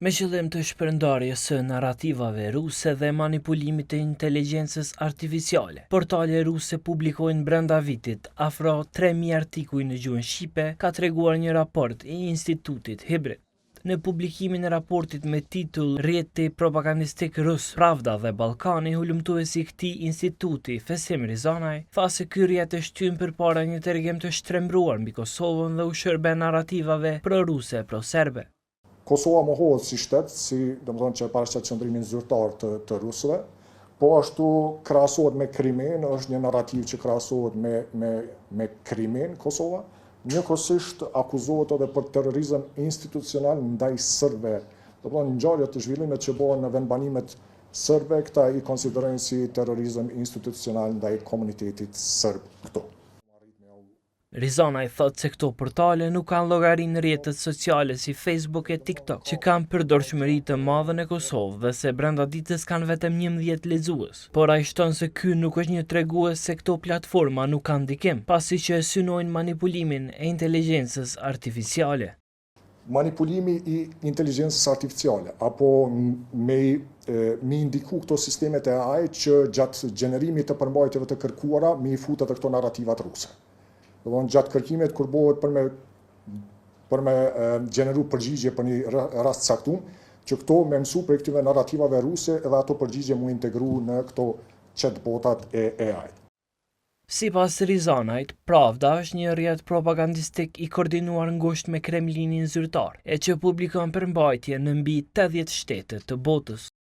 Me qëllim të shpërndarjes së narrativave ruse dhe manipulimit të inteligjencës artificiale, portale ruse publikojnë brenda vitit afro 3.000 artikuj në gjuhën shqipe, ka treguar një raport i Institutit Hibrid. Në publikimin e raportit me titull Rrjeti propagandistik rus, Pravda dhe Ballkani, hulumtuesi i këtij instituti, Fesim Rizanaj, tha se ky rrjet është shtyrë përpara një tërheqim të shtrembruar mbi Kosovën dhe u shërben narrativave pro-ruse, pro-serbe. Kosova mohohet si shtet, domethënë që paraqet qëndrimin zyrtar të rusëve, po ashtu krahasohet me Krimin, është një narrativ që krahasohet me Krimin Kosova. Njëkohësisht akuzohet edhe për terrorizëm institucional ndaj serbëve. Domethënë ngjarjet të zhvillimet që bëhen në vendbanimet serbe, këta i konsiderojnë si terrorizëm institucional ndaj komunitetit serb këto. Rizanaj thot se këto portale nuk kanë llogari në rrjetet sociale si Facebook e TikTok, që kanë përdorshmëri të madhe në Kosovë dhe se brenda ditës kanë vetëm 11 lexues. Por ai shton se ky nuk është një tregues se këto platforma nuk kanë ndikim, pasi që synojnë manipulimin e inteligjencës artificiale. Manipulimi i inteligjencës artificiale apo me indiku këto sistemet e AI që gjatë gjenerimit të përmbajtjeve të kërkuara me i futet edhe këto narrativat ruse. Gjatë kërkimit kur bëhet për me gjeneru përgjigje për një rast caktuar, që këto me mësu për këtyre narrativave ruse edhe ato përgjigje mu integru në këto chatbotat e AI. Sipas Rizanajt, Pravda është një rrjet propagandistik i koordinuar ngushtë me Kremlinin zyrtar, e që publikon përmbajtje në mbi 80 shtete të botës.